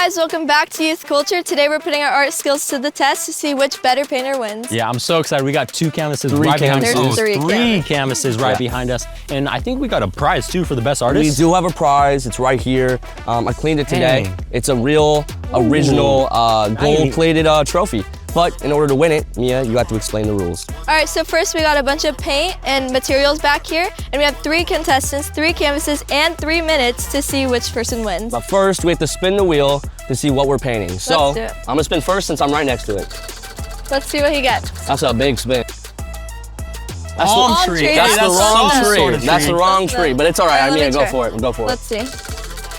guys, welcome back to Youth Culture. Today we're putting our art skills to the test to see which better painter wins. Yeah, I'm so excited. We got two canvases right behind us. There's three canvases right behind us. And I think we got a prize too for the best artist. We do have a prize. It's right here. I cleaned it today. Dang. It's a real, original, gold-plated trophy. But in order to win it, Mia, you have to explain the rules. All right, so first we got a bunch of paint and materials back here, and we have 3 contestants, 3 canvases, and 3 minutes to see which person wins. But first, we have to spin the wheel to see what we're painting. So, Let's do it. I'm gonna spin first since I'm right next to it. Let's see what he gets. That's a big spin. That's Palm the, tree. That's the wrong some tree. sort of That's the wrong That's tree, the- but it's all right. Let me Mia, go try. for it. Go for it. Let's see.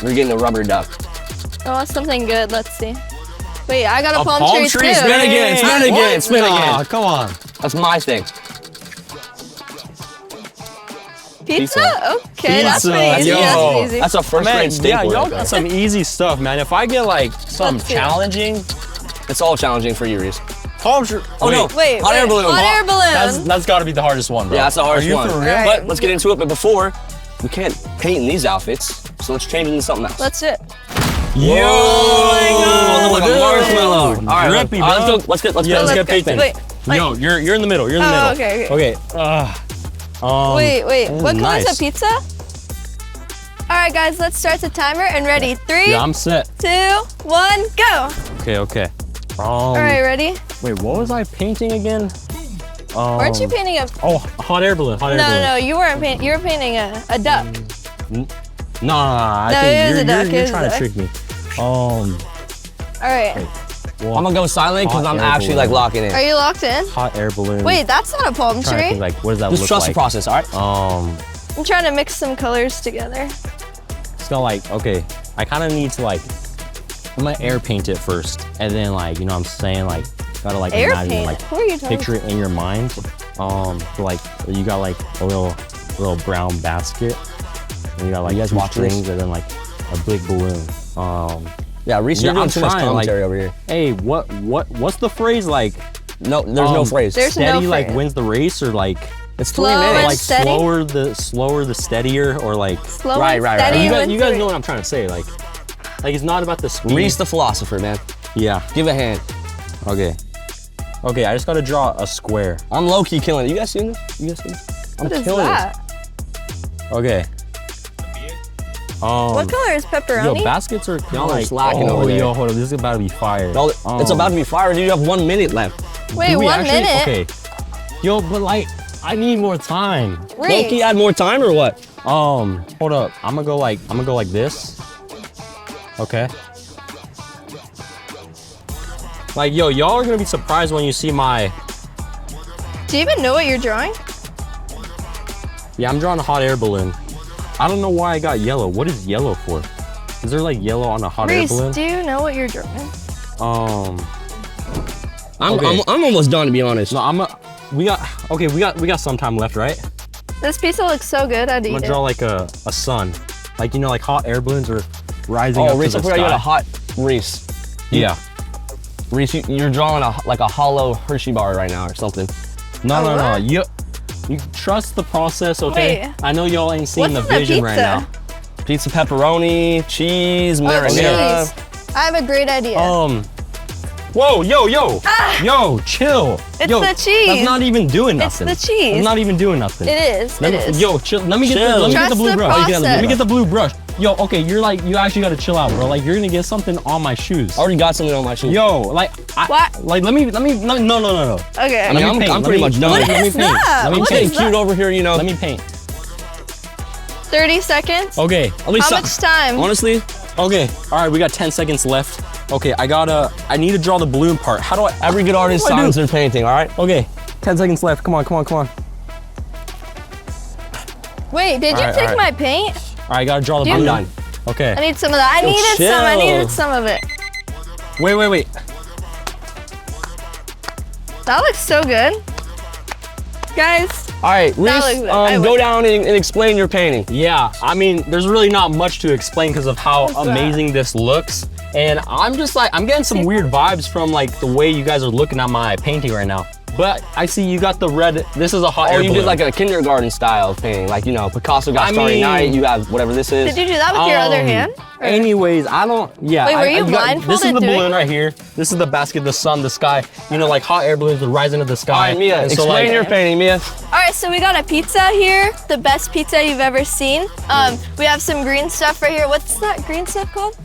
We're getting a rubber duck. I want something good. Let's see. Wait, I got a palm tree too. Spin again, spin again, spin again. Aw, come on. That's my thing. Pizza? Okay, that's Pizza. pretty easy. Yo. That's pretty easy. That's a first Man, grade staple. yeah, y'all right got there. some easy stuff, man. If I get like some Let's see. challenging, It's all challenging for you, Reese. palm tree. Oh no, Wait, hot air balloon. Hot air balloon. That's got to be the hardest one, bro. Yeah, that's the hardest Are you one. for real? Alright. But let's get into it. But before, we can't paint in these outfits, so let's change into something else. Let's do it. Yo, Oh, look like a marshmallow. All right, Drippy, all right, bro. let's get Yeah, let's get Let's painting. Wait, Yo, you're in the middle. You're in the middle. okay. Okay. Wait. this What is color is nice. a pizza? All right, guys, let's start the timer and ready. 3, Yeah, I'm set. 2, 1, go. Okay. All right, ready? Wait, what was I painting again? Weren't you painting a? Oh, a hot air balloon. Hot air balloon. No, you weren't painting. You were painting a duck. Nah, I No, it think is a duck, it you're is a trying to duck. trick me. All right. I'm gonna go silent because Hot I'm air actually balloon. like locking in. Are you locked in? Hot air balloon. Wait, that's not a palm I'm trying to tree. think, like, what does that Just look trust like? the process, all right? I'm trying to mix some colors together. It's not like, okay, I kind of need to like, I'm gonna air paint it first, and then like, you know what I'm saying, like, gotta like Air imagine, paint? like, Who are you talking picture it in your mind. So like, you got like a little brown basket, and you got like You guys 2 watch this? strings, and then like a big balloon. Yeah, Reese, Yeah, you're doing I'm too much trying, like- commentary over here. Hey, what's the phrase like? No, there's no phrase. There's no Steady like phrase. wins the race, or like It's 3 Slow and minutes. like steady? slower the steadier, or like Slow Right, and right, right. steady. you guys, and you guys three. know what I'm trying to say, like it's not about the speed. Reese the philosopher, man. Yeah. Give a hand. Okay. Okay, I just gotta draw a square. I'm low-key killing it. You guys seen this? You guys seen this? I'm What is killing that? Okay. What color is Yo, pepperoni? baskets are kind Y'all of are like slacking oh, over there. yo, hold up, this is about to be fire. it. No, it's about to be fire, dude. You have 1 minute left. Wait, Do we 1 actually? minute. Okay. Yo, but like, I need more time. Reese. Loki add more time or what? Hold up. I'm gonna go like this. Okay. Like, yo, y'all are gonna be surprised when you see my. Do you even know what you're drawing? Yeah, I'm drawing a hot air balloon. I don't know why I got yellow. What is yellow for? Is there like yellow on a hot air Reese, balloon? do you know what you're drawing? Okay. I'm almost done, to be honest. No, we got some time left, right? This pizza looks so good. I'd I'm eat gonna it. draw like a sun. Like, you know, like hot air balloons are rising up Oh, to Reese, the I forgot you sky. had a hot Reese. Yeah. Reese, you're drawing like a hollow Hershey bar right now or something. No, Oh, no, no. what? You trust the process, okay? Wait. I know y'all ain't seeing What's the in the vision right pizza? now. Pizza, pepperoni, cheese, Oh, marinara. cheese. I have a great idea. Whoa, yo, yo, chill. It's yo, the cheese. That's not even doing It's nothing. the cheese. That's not even doing nothing. It is. Let It me- is. Yo, chill. Let me get Chill. the Trust blue the brush. process. Let me get the blue brush. Yo, okay, you actually gotta chill out, bro. Like, you're gonna get something on my shoes. I already got something on my shoe. Yo, like, What? Like, let me, no. Okay. I mean, Let me paint. I'm pretty much done. What Let me is paint. that? Let me What paint. is Getting cute over here, you know. Let me paint. 30 seconds. Okay. At least How much time? Honestly, Okay. All right, we got 10 seconds left. Okay, I need to draw the balloon part. How do I? every good artist What do I do? signs their painting, all right? Okay, 10 seconds left. Come on. Wait, did you Alright, take alright. my paint? All right, I gotta draw the You- balloon. I'm done. Okay. I need some of that. I needed some of it. Wait. That looks so good. Guys, All right, That Reese, looks good. I go would- down and explain your painting. Yeah, I mean, there's really not much to explain because of how What's that? amazing this looks. And I'm just like, I'm getting some weird vibes from like the way you guys are looking at my painting right now. But I see you got the red. This is a hot Oh, air you balloon. did like a kindergarten style painting. Like, you know, Picasso got Starry mean- Night. You have whatever this is. Did you do that with your other hand? Or- Anyways, I don't. Yeah. Wait, were you This is blindfolded the doing balloon right here. This is the basket, the sun, the sky. You know, like hot air balloons would rise into the All sky. right, Mia, And so, explain like, your painting, Mia. All right, so we got a pizza here, the best pizza you've ever seen. We have some green stuff right here. What's that green stuff called?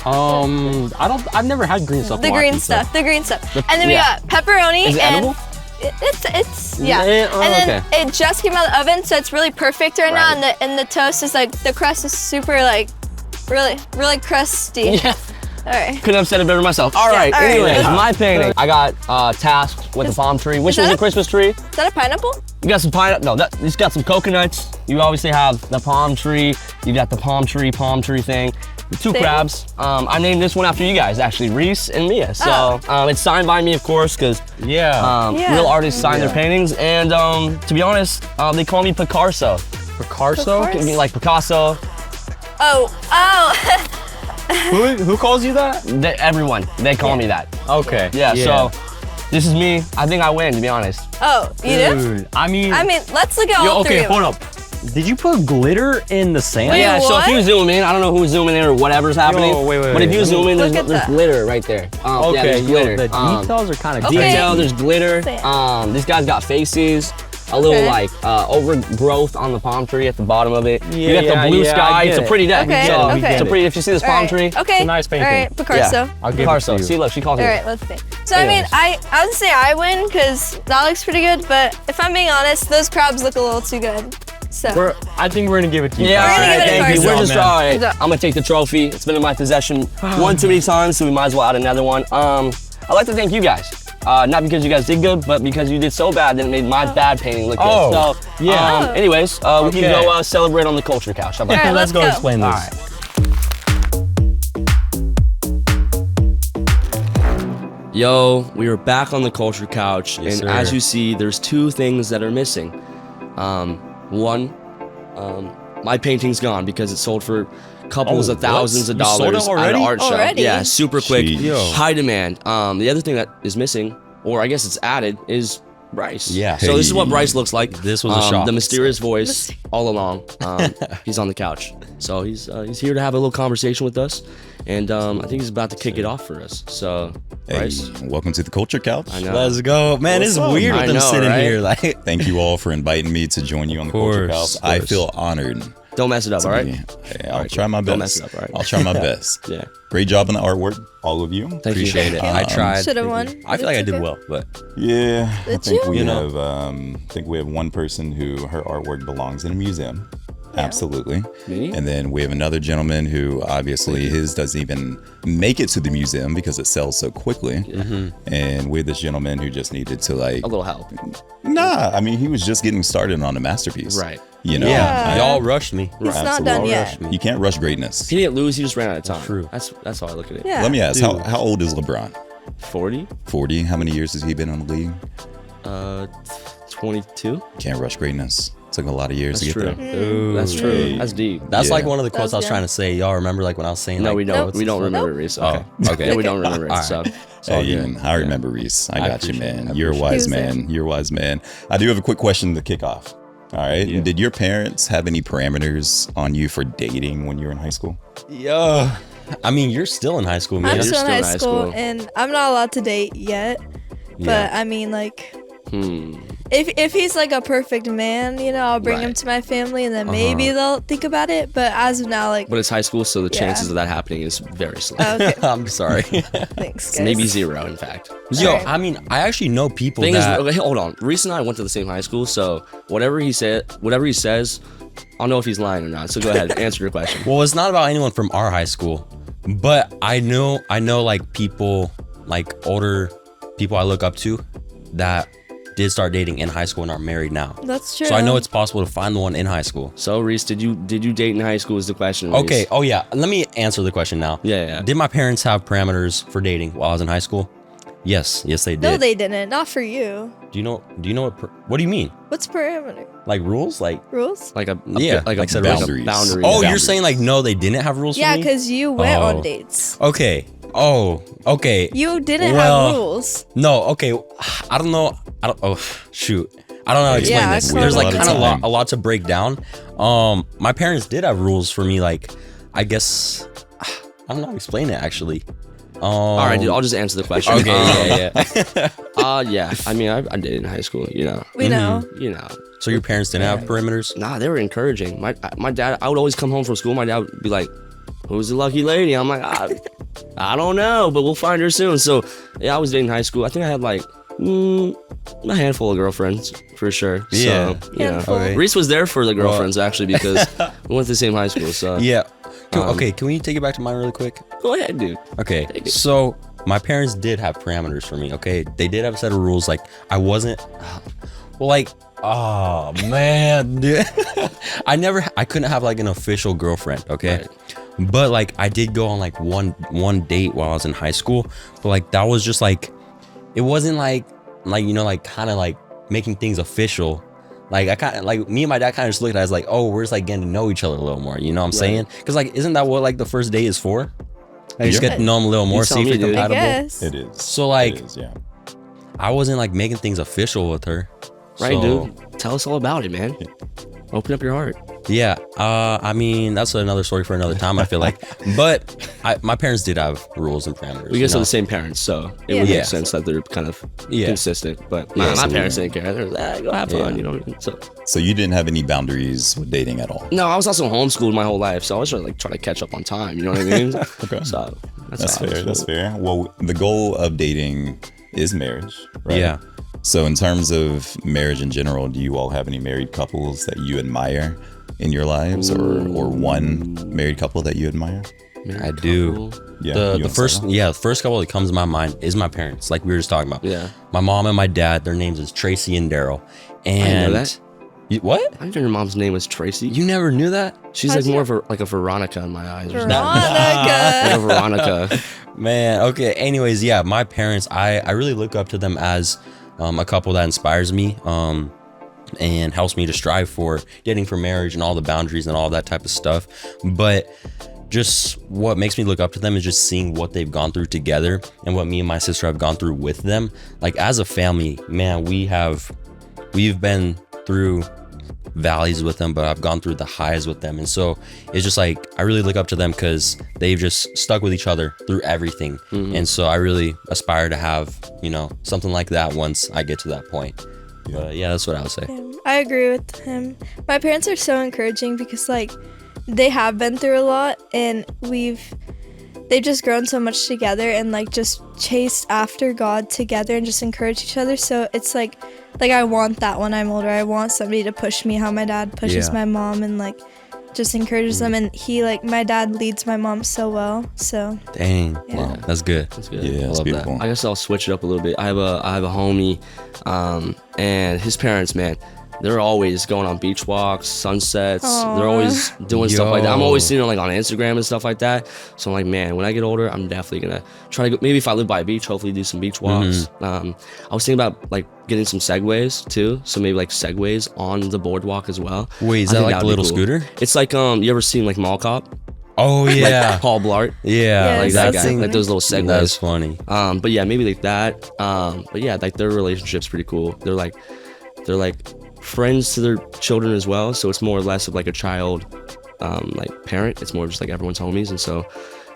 I've never had green stuff. The on my green pizza. stuff, the green stuff. And then we yeah. got pepperoni. Is it and edible? It's yeah. Oh, and then okay. it just came out of the oven, so it's really perfect right now. And the toast is like, the crust is super like, really crusty. Yeah. All right. Couldn't have said it better myself. All right, all right, anyways, let's- my painting. I got tasked with a palm tree, which that is a a- Christmas tree. Is that a pineapple? You got some pineapple. No, it's got some coconuts. You obviously have the palm tree. You got the palm tree thing. The two Thing? crabs. I named this one after you guys, actually, Reese and Mia. So it's signed by me, of course, because Yeah. Yeah. real artists sign their paintings. And to be honest, they call me Picasso. Picasso? Picasso? I mean, like Picasso. Oh. Who calls you that? Everyone, they call me that. Okay. Yeah, so this is me. I think I win, to be honest. Oh, you do? Dude, I mean, Let's look at all three okay, of them. hold up. Did you put glitter in the sand? Wait, Yeah, so what? if you zoom in, I don't know who's zooming in or whatever's happening. wait, but if you zoom in, Look there's at that. glitter right there. Yeah, Okay, there's glitter. the details are kind of Okay. Detail, there's glitter. Sand. These guys got faces. A little Okay. like overgrowth on the palm tree at the bottom of it. You got Yeah, the blue yeah, sky. I get It's a it. pretty deck. Okay, So okay. it's a pretty. If you see this All palm right. tree, Okay. It's a nice painting. All right, Picasso. I'll give Picasso. it to you. See, look, she calls All me. right, let's see. So I mean, I would say I win because that looks pretty good. But if I'm being honest, those crabs look a little too good. So I think we're gonna give it to you. Yeah, We're gonna give it to thank you. Carson. We're just man. all right. Good job. I'm gonna take the trophy. It's been in my possession one too many times, so we might as well add another one. I'd like to thank you guys. Not because you guys did good, but because you did so bad that it made my bad painting look good. Oh, So, yeah. anyways, we Okay. can go celebrate on the culture couch. How about All that? right, Let's go go. explain this. All right. Yo, we are back on the culture couch, Yes, and sir. as you see, there's two things that are missing. One, my painting's gone because it sold for couples Oh, of thousands what? of You sold dollars it at an already? art show. Already? Yeah, super quick, Jeez. Yo. high demand. The other thing that is missing, or I guess it's added, is Bryce. Yeah. So this is what Hey. Bryce looks like. This was a shock. The mysterious voice all along. He's on the couch, so he's here to have a little conversation with us, and I think he's about to kick it off for us. So, Hey, Bryce, welcome to the Culture Couch. I know. Let's go, man. It's What's up? weird I with them know, sitting right? here, like. Thank you all for inviting me to join you on the Culture Course, Couch. I course. feel honored. Don't mess it up, all right? Yeah, I'll try my best. Don't mess it up, all right? I'll try my best. Yeah. Great job on the artwork, all of you. Thank Appreciate you. it. I tried. should have won. I feel like I It's did okay. well, but Yeah, I Did think you? we You know. have. I think we have one person who her artwork belongs in a museum. Absolutely. Me? And then we have another gentleman who obviously his doesn't even make it to the museum because it sells so quickly. And we have this gentleman who just needed to like. A little help. Nah, I mean he was just getting started on a masterpiece. Right. You know. Yeah. y'all rushed me. It's not done Absolutely. yet. You can't rush greatness. He didn't lose, he just ran out of time. True. That's how I look at it. Yeah. Let me ask, how old is LeBron? 40? 40? How many years has he been in the league? 22? Can't rush greatness. Took a lot of years That's to get true. there. Ooh. That's true. Hey. That's deep. That's Yeah. like one of the quotes That's I was good. trying to say. Y'all remember like when I was saying No, like, we don't. Nope. We don't remember Nope. Reese. Oh, Okay. okay. Yeah, we don't remember Reese. All So, right. it's all Hey, good. I remember Reese. I got you, appreciate it. man. I You're a appreciate wise it. man. You're a wise man. I do have a quick question to kick off. All right. Yeah. Did your parents have any parameters on you for dating when you were in high school? Yeah. I mean, you're still in high school, man. I'm you're still in still high in high school, school. and I'm not allowed to date yet. But Yeah. I mean, like, Hmm. if he's like a perfect man, you know, I'll bring him Right. to my family, and then maybe they'll think about it. But as of now, like, But it's high school, so the Yeah. chances of that happening is very slim. okay, I'm sorry. thanks, guys. Maybe zero, in fact. Yo, Alright. I mean, I actually know people Thing that. is, okay, hold on. Reese and I went to the same high school, so whatever he says, I'll know if he's lying or not. So go ahead, answer your question. Well, it's not about anyone from our high school, but I know like people, like older people I look up to that did start dating in high school and are married now. That's true. So I know it's possible to find the one in high school. So Reese, did you date in high school? Is the question. Reese. Okay. Oh yeah. Let me answer the question now. Yeah. Did my parents have parameters for dating while I was in high school? Yes. Yes, they did. No, they didn't. Not for you. Do you know what do you mean? What's parameter? Like rules? Like Rules? Like a Yeah, like a like said, boundaries. boundary. oh, you're boundaries. saying like no, they didn't have rules Yeah, for me? because you went Oh. on dates. Okay. Oh, okay. You didn't Well- have rules. No, okay. I don't know. I don't. Oh shoot. I don't know how to explain Yeah, this. totally. There's like A lot kind of of time. a lot to break down. My parents did have rules for me. Like, I guess I don't know how to explain it actually. All right, dude. I'll just answer the question. Okay. Yeah. Yeah. I mean, I did in high school. You know. We know. You know. So your parents didn't have perimeters? Nah, they were encouraging. My dad. I would always come home from school. My dad would be like, "Who's the lucky lady?" I'm like, I don't know, but we'll find her soon. So yeah, I was dating in high school. I think I had like a handful of girlfriends for sure. Yeah. So, you know. Handful. Okay. Reese was there for the girlfriends actually because we went to the same high school. So Yeah. Okay, can we take it back to mine really quick? go ahead, dude. Okay, so my parents did have parameters for me. Okay, they did have a set of rules. Like I wasn't, well, like, oh man, dude, I couldn't have like an official girlfriend. Okay, but like I did go on like one date while I was in high school. But like that was just like, it wasn't like you know, like kind of like making things official. Like I kind of like me and my dad kind of just looked at it as like, oh, we're just like getting to know each other a little more. You know what I'm saying? Because like, isn't that what like the first date is for? Like just Yeah. get to know them a little more, You see tell if me, you're dude. I compatible. guess. It is. So like, It is, yeah. I wasn't like making things official with her. Right, So, dude. Tell us all about it, man. Open up your heart. Yeah. I mean, that's another story for another time, I feel like. But my parents did have rules and parameters. We you guys know? are the same parents, so it Yeah. would Yeah. make sense that they're kind of Yeah. consistent. But Yeah, my so parents didn't care. They were like, go have fun, Yeah. you know what I mean? So So you didn't have any boundaries with dating at all. no, I was also homeschooled my whole life, so I was trying to catch up on time. You know what I mean? Okay. So That's how I fair. was That's feeling. fair. Well, the goal of dating is marriage, right? Yeah. So in terms of marriage in general, do you all have any married couples that you admire in your lives, or one married couple that you admire? I do. Yeah. The you wanna first start off? the first couple that comes to my mind is my parents, like we were just talking about. Yeah. My mom and my dad, their names is Tracy and Daryl. And that. What? I didn't know your mom's name was Tracy. You never knew that? She's How'd like you- more of a Veronica in my eyes. Or something. Veronica. Like a Veronica. Man, okay. Anyways, yeah, my parents, I really look up to them as a couple that inspires me and helps me to strive for getting for marriage and all the boundaries and all that type of stuff. But just what makes me look up to them is just seeing what they've gone through together and what me and my sister have gone through with them. Like as a family, man, we've been through valleys with them, but I've gone through the highs with them. And so it's just like I really look up to them because they've just stuck with each other through everything. And so I really aspire to have, you know, something like that once I get to that point. But yeah, that's what I would say. Yeah, I agree with him. My parents are so encouraging because like they have been through a lot and they've just grown so much together and like just chased after God together and just encourage each other. So it's like I want that when I'm older. I want somebody to push me how my dad pushes Yeah. my mom and like just encourages them. And my dad leads my mom so well. So Dang. Yeah. Wow. That's good. That's good. Yeah, I it's love beautiful. I guess I'll switch it up a little bit. I have a homie, and his parents, man, they're always going on beach walks, sunsets. Aw. They're always doing stuff like that. I'm Yo. always seeing them like on Instagram and stuff like that. So I'm like, man, when I get older, I'm definitely gonna try to go. Maybe if I live by a beach, hopefully do some beach walks. I was thinking about like getting some segways too. So maybe like segways on the boardwalk as well. Wait, is I that think like the would be little cool. scooter? It's like you ever seen like Mall Cop? Oh yeah. Paul Blart. Yeah. Like Yes, that that's guy, funny. like those little segways. That's funny. But yeah, maybe like that. But yeah, like their relationship's pretty cool. They're like friends to their children as well. So it's more or less of like a child, like parent. It's more just like everyone's homies, and so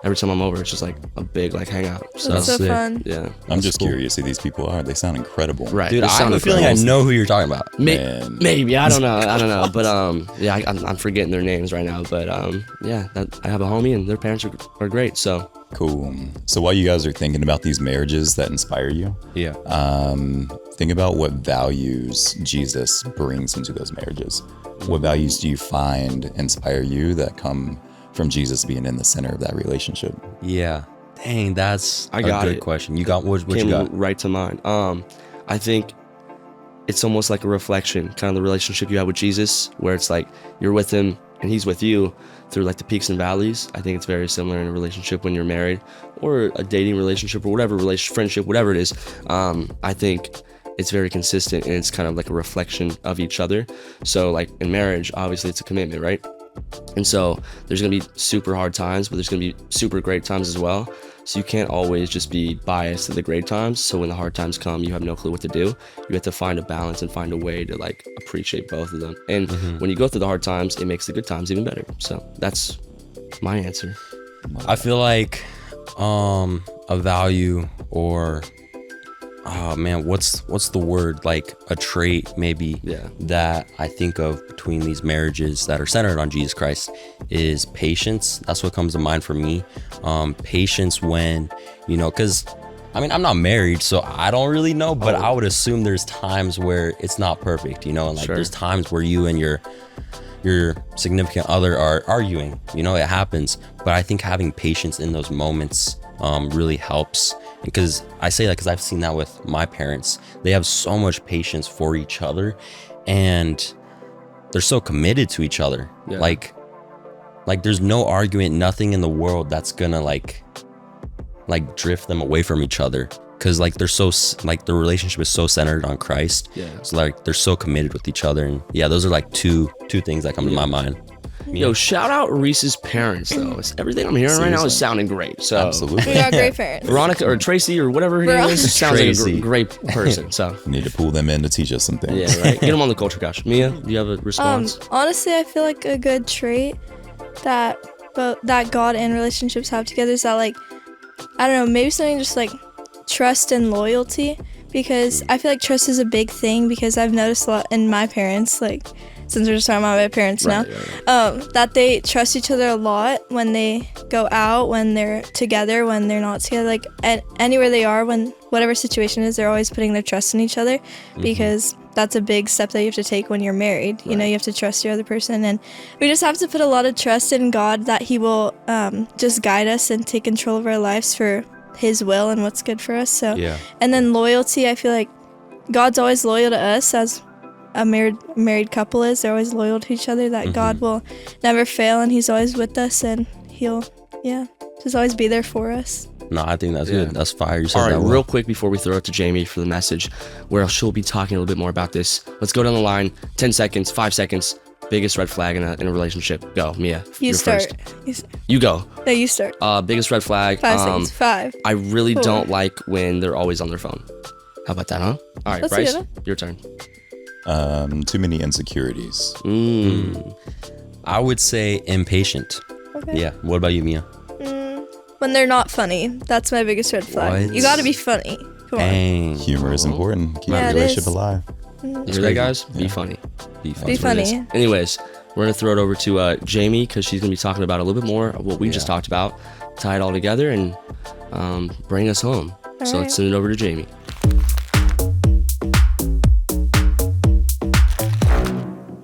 every time I'm over, it's just like a big like hangout. So that's so sick. fun. yeah, I'm just cool. curious who these people are. They sound incredible. right. Dude, They I have sound a feeling I incredible. know who you're talking about. Man. Maybe I don't know, but yeah, I'm forgetting their names right now. But yeah, I have a homie, and their parents are great. So Cool. So while you guys are thinking about these marriages that inspire you, Yeah. think about what values Jesus brings into those marriages. What values do you find inspire you that come from Jesus being in the center of that relationship? Yeah. Dang, that's I a got good it. question. You got what you came got? right to mind. I think it's almost like a reflection, kind of the relationship you have with Jesus, where it's like you're with him and he's with you through like the peaks and valleys. I think it's very similar in a relationship when you're married or a dating relationship or whatever friendship, whatever it is. I think it's very consistent and it's kind of like a reflection of each other. So like in marriage, obviously it's a commitment, right? And so there's gonna be super hard times, but there's gonna be super great times as well. So you can't always just be biased to the great times. So when the hard times come, you have no clue what to do. You have to find a balance and find a way to like appreciate both of them. And when you go through the hard times, it makes the good times even better. So that's my answer. I feel like a value, or oh man, what's the word, like a trait maybe, that I think of between these marriages that are centered on Jesus Christ is patience. That's what comes to mind for me. Patience when, you know, because I mean, I'm not married, so I don't really know, but I would assume there's times where it's not perfect, you know, and like there's times where you and your significant other are arguing, you know, it happens. But I think having patience in those moments really helps. Because I say that because I've seen that with my parents. They have so much patience for each other, and they're so committed to each other. Like there's no argument, nothing in the world that's gonna like drift them away from each other. Because like they're so, like the relationship is so centered on Christ. So like they're so committed with each other. And yeah, those are like two things that come to my mind. Yo, shout out Reese's parents though. Everything I'm hearing right now is sounding great. So Absolutely. We got great parents. Veronica or Tracy or whatever her name is sounds Tracy. like a great person. So We need to pull them in to teach us some things. yeah, right. Get them on the culture couch. Mia, do you have a response? Honestly, I feel like a good trait that God and relationships have together is that, like, I don't know, maybe something just like trust and loyalty, because I feel like trust is a big thing, because I've noticed a lot in my parents, like, since we're just talking about my parents now, that they trust each other a lot when they go out, when they're together, when they're not together, like anywhere they are, when whatever situation is, they're always putting their trust in each other, because that's a big step that you have to take when you're married. You know, you have to trust your other person, and we just have to put a lot of trust in God that he will just guide us and take control of our lives for his will and what's good for us. So and then loyalty, I feel like God's always loyal to us as a married couple is. They're always loyal to each other, that God will never fail, and he's always with us, and he'll just always be there for us. No, I think that's good. That's fire. You said All right, that well. real quick before we throw it to Jamie for the message, where she'll be talking a little bit more about this. Let's go down the line. 10 seconds, 5 seconds. Biggest red flag in a relationship. Go, Mia. You start. First. You go. No, you start. Biggest red flag. 5 seconds. 5. I really 4. don't like when they're always on their phone. How about that, huh? All right, Let's Bryce, do it. your turn. Too many insecurities. I would say impatient. Okay. Yeah. What about you, Mia? When they're not funny, that's my biggest red flag. What? You got to be funny. Come on. Dang. Humor is important. Keep Yeah, the it relationship is. alive. You hear that, guys? Be funny. Be fun. Be funny. Anyways, we're going to throw it over to Jamie, because she's going to be talking about a little bit more of what we just talked about, tie it all together, and bring us home. So let's send it over to Jamie.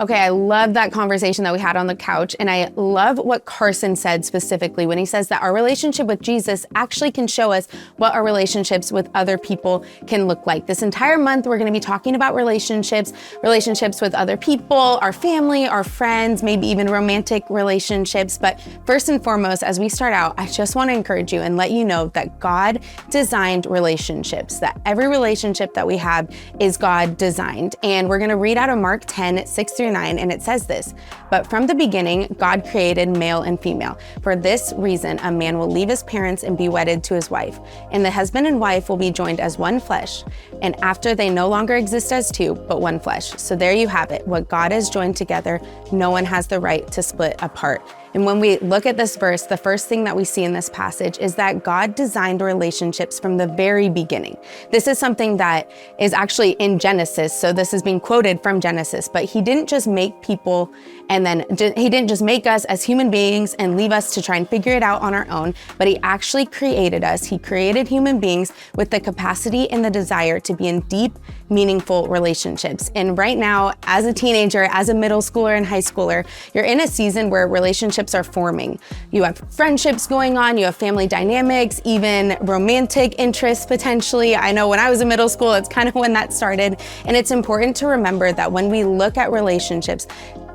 Okay, I love that conversation that we had on the couch, and I love what Carson said specifically when he says that our relationship with Jesus actually can show us what our relationships with other people can look like. This entire month, we're gonna be talking about relationships with other people, our family, our friends, maybe even romantic relationships. But first and foremost, as we start out, I just wanna encourage you and let you know that God designed relationships, that every relationship that we have is God designed. And we're gonna read out of Mark 10, 6-9, and it says this: "But from the beginning, God created male and female. For this reason, a man will leave his parents and be wedded to his wife, and the husband and wife will be joined as one flesh. And after they no longer exist as two, but one flesh." So there you have it. What God has joined together, no one has the right to split apart. And when we look at this verse, the first thing that we see in this passage is that God designed relationships from the very beginning. This is something that is actually in Genesis, so this is being quoted from Genesis, but he didn't just make people and then he didn't just make us as human beings and leave us to try and figure it out on our own, but he actually created us. He created human beings with the capacity and the desire to be in deep, meaningful relationships. And right now, as a teenager, as a middle schooler and high schooler, you're in a season where relationships are forming. You have friendships going on, you have family dynamics, even romantic interests potentially. I know when I was in middle school, it's kind of when that started. And it's important to remember that when we look at relationships,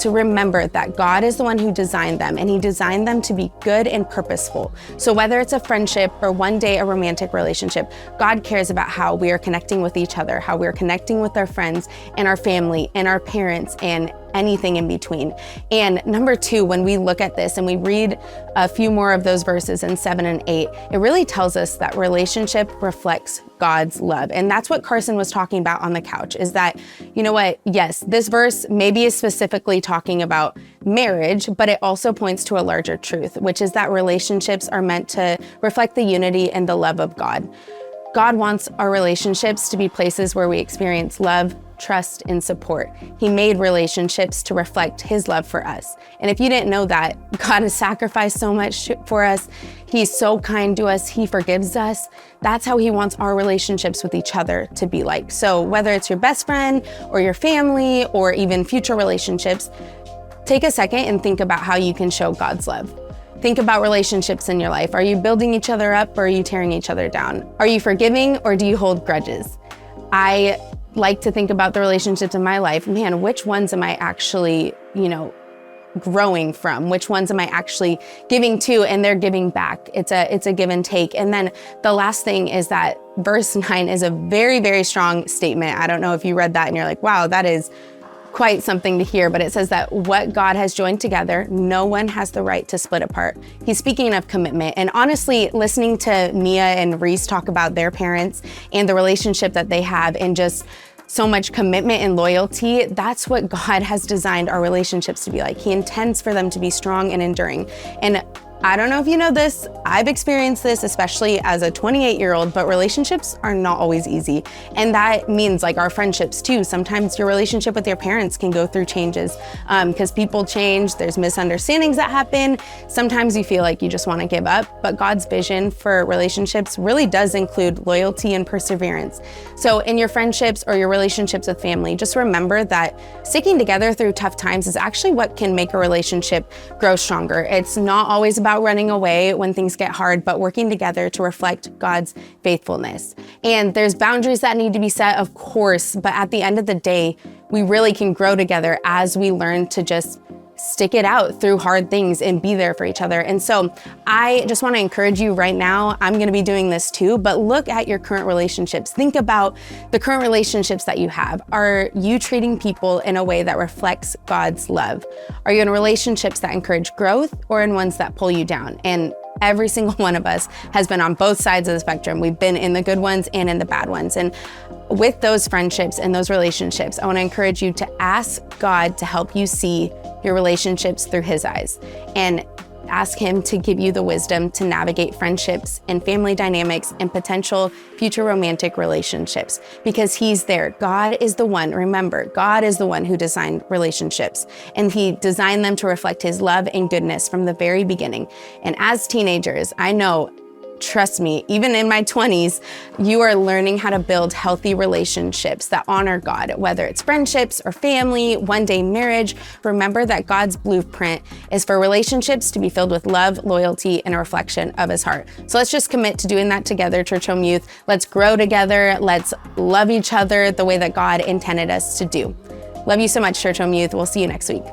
to remember that God is the one who designed them, and he designed them to be good and purposeful. So whether it's a friendship or one day a romantic relationship, God cares about how we are connecting with each other, how we are connecting with our friends and our family and our parents and anything in between. And number two, when we look at this and we read a few more of those verses in 7 and 8, it really tells us that relationship reflects God's love. And that's what Carson was talking about on the couch, is that, you know what, yes, this verse maybe is specifically talking about marriage, but it also points to a larger truth, which is that relationships are meant to reflect the unity and the love of God. God wants our relationships to be places where we experience love, trust, and support. He made relationships to reflect his love for us. And if you didn't know that, God has sacrificed so much for us. He's so kind to us. He forgives us. That's how he wants our relationships with each other to be like. So whether it's your best friend or your family or even future relationships, take a second and think about how you can show God's love. Think about relationships in your life. Are you building each other up or are you tearing each other down? Are you forgiving or do you hold grudges? I like to think about the relationships in my life. Man, which ones am I actually, growing from? Which ones am I actually giving to and they're giving back? It's a give and take. And then the last thing is that verse 9 is a very, very strong statement. I don't know if you read that and you're like, wow, that is quite something to hear, but it says that what God has joined together, no one has the right to split apart. He's speaking of commitment. And honestly, listening to Mia and Reese talk about their parents and the relationship that they have and just so much commitment and loyalty, that's what God has designed our relationships to be like. He intends for them to be strong and enduring. And I don't know if you know this, I've experienced this, especially as a 28-year-old, but relationships are not always easy. And that means like our friendships too. Sometimes your relationship with your parents can go through changes because people change, there's misunderstandings that happen. Sometimes you feel like you just want to give up, but God's vision for relationships really does include loyalty and perseverance. So in your friendships or your relationships with family, just remember that sticking together through tough times is actually what can make a relationship grow stronger. It's not always about running away when things get hard, but working together to reflect God's faithfulness. And there's boundaries that need to be set, of course, but at the end of the day, we really can grow together as we learn to just stick it out through hard things and be there for each other. And so I just want to encourage you right now, I'm going to be doing this too, but look at your current relationships. Think about the current relationships that you have. Are you treating people in a way that reflects God's love? Are you in relationships that encourage growth or in ones that pull you down? And every single one of us has been on both sides of the spectrum. We've been in the good ones and in the bad ones. And with those friendships and those relationships, I want to encourage you to ask God to help you see your relationships through his eyes and ask him to give you the wisdom to navigate friendships and family dynamics and potential future romantic relationships because he's there. God is the one, remember, God is the one who designed relationships and he designed them to reflect his love and goodness from the very beginning. And as teenagers, I know, trust me, even in my 20s, you are learning how to build healthy relationships that honor God, whether it's friendships or family, one day marriage. Remember that God's blueprint is for relationships to be filled with love, loyalty, and a reflection of his heart. So let's just commit to doing that together, Church Home Youth. Let's grow together. Let's love each other the way that God intended us to do. Love you so much, Church Home Youth. We'll see you next week.